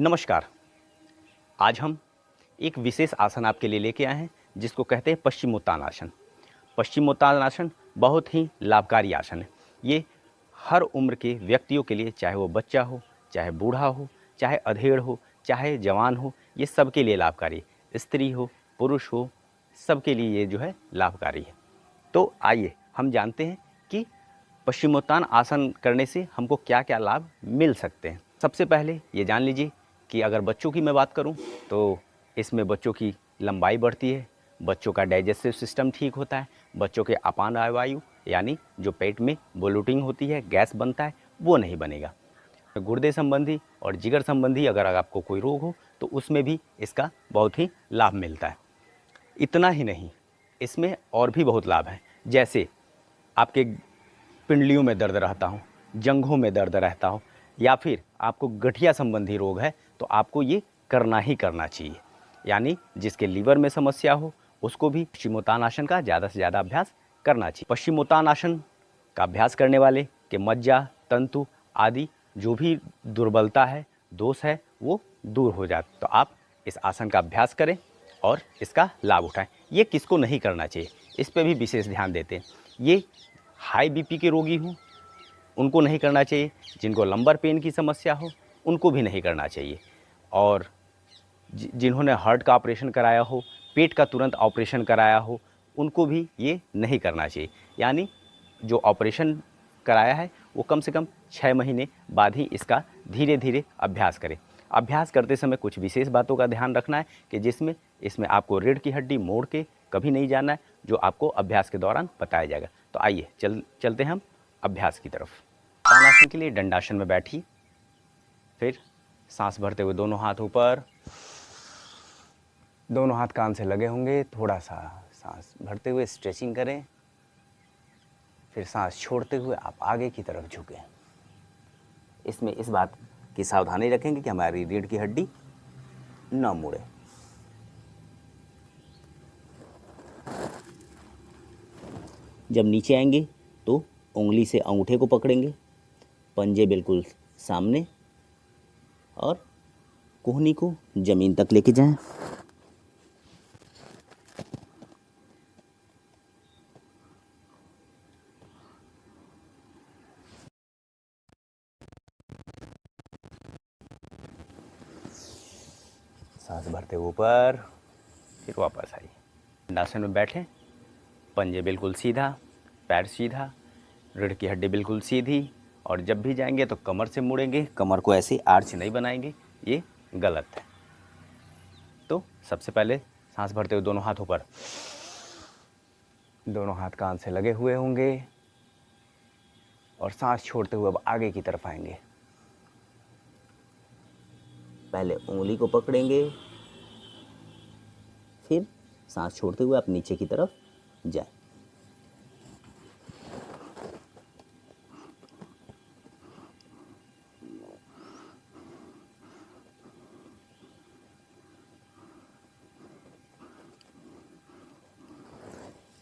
नमस्कार। आज हम एक विशेष आसन आपके लिए लेके आए हैं जिसको कहते हैं पश्चिमोत्तानासन। पश्चिमोत्तानासन बहुत ही लाभकारी आसन है। ये हर उम्र के व्यक्तियों के लिए, चाहे वो बच्चा हो, चाहे बूढ़ा हो, चाहे अधेड़ हो, चाहे जवान हो, ये सबके लिए लाभकारी है। स्त्री हो, पुरुष हो, सबके लिए ये जो है लाभकारी है। तो आइए हम जानते हैं कि पश्चिमोत्तान आसन करने से हमको क्या क्या लाभ मिल सकते हैं। सबसे पहले ये जान लीजिए कि अगर बच्चों की मैं बात करूं तो इसमें बच्चों की लंबाई बढ़ती है, बच्चों का डाइजेस्टिव सिस्टम ठीक होता है, बच्चों के अपान वायु यानी जो पेट में ब्लोटिंग होती है, गैस बनता है, वो नहीं बनेगा। गुर्दे संबंधी और जिगर संबंधी अगर आपको कोई रोग हो तो उसमें भी इसका बहुत ही लाभ मिलता है। इतना ही नहीं, इसमें और भी बहुत लाभ हैं। जैसे आपके पिंडलियों में दर्द रहता हो, जंघों में दर्द रहता हो, या फिर आपको गठिया संबंधी रोग है तो आपको ये करना ही करना चाहिए। यानी जिसके लीवर में समस्या हो उसको भी पश्चिमोत्तानासन का ज़्यादा से ज़्यादा अभ्यास करना चाहिए। पश्चिमोत्तानासन का अभ्यास करने वाले के मज्जा, तंतु आदि जो भी दुर्बलता है, दोष है, वो दूर हो जाए। तो आप इस आसन का अभ्यास करें और इसका लाभ उठाएं। ये किसको नहीं करना चाहिए, इस पर भी विशेष ध्यान देते हैं। ये हाई बीपी के रोगी हों उनको नहीं करना चाहिए, जिनको लंबर पेन की समस्या हो उनको भी नहीं करना चाहिए, और जिन्होंने हार्ट का ऑपरेशन कराया हो, पेट का तुरंत ऑपरेशन कराया हो, उनको भी ये नहीं करना चाहिए। यानी जो ऑपरेशन कराया है वो कम से कम 6 महीने बाद ही इसका धीरे धीरे अभ्यास करें। अभ्यास करते समय कुछ विशेष बातों का ध्यान रखना है कि इसमें आपको रीढ़ की हड्डी मोड़ के कभी नहीं जाना है, जो आपको अभ्यास के दौरान बताया जाएगा। तो आइए चलते हैं हम अभ्यास की तरफ। तानासन के लिए दंडासन में बैठिए, फिर सांस भरते हुए दोनों हाथ ऊपर, दोनों हाथ कान से लगे होंगे। थोड़ा सा सांस भरते हुए स्ट्रेचिंग करें, फिर सांस छोड़ते हुए आप आगे की तरफ झुकें। इसमें इस बात की सावधानी रखेंगे कि हमारी रीढ़ की हड्डी न मुड़े। जब नीचे आएंगे तो उंगली से अंगूठे को पकड़ेंगे, पंजे बिल्कुल सामने, और कोहनी को ज़मीन तक लेके जाएं। सांस भरते ऊपर, फिर वापस आइए। दंडासन में बैठें, पंजे बिल्कुल सीधा, पैर सीधा, रीढ़ की हड्डी बिल्कुल सीधी, और जब भी जाएंगे तो कमर से मुड़ेंगे, कमर को ऐसे आर्च नहीं बनाएंगे, ये गलत है। तो सबसे पहले सांस भरते हुए दोनों हाथ ऊपर, दोनों हाथ कान से लगे हुए होंगे, और सांस छोड़ते हुए अब आगे की तरफ आएंगे। पहले उंगली को पकड़ेंगे, फिर सांस छोड़ते हुए आप नीचे की तरफ जाएं।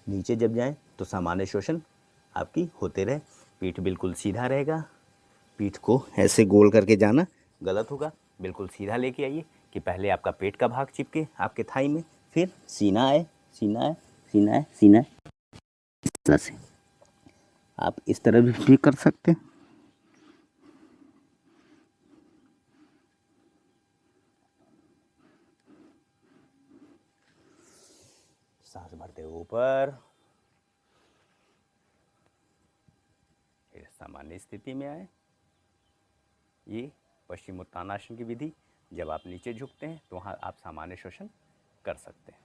नीचे जब जाएं तो सामान्य श्वसन आपकी होते रहे, पीठ बिल्कुल सीधा रहेगा। पीठ को ऐसे गोल करके जाना गलत होगा, बिल्कुल सीधा लेके आइए कि पहले आपका पेट का भाग चिपके आपके थाई में, फिर सीना आए, सीना आए, सीना आए, सीना आए। इस तरह से आप इस तरह भी कर सकते हैं। सांस भरते ऊपर, फिर सामान्य स्थिति में आए। ये पश्चिमोत्तानासन की विधि, जब आप नीचे झुकते हैं तो वहाँ आप सामान्य श्वसन कर सकते हैं।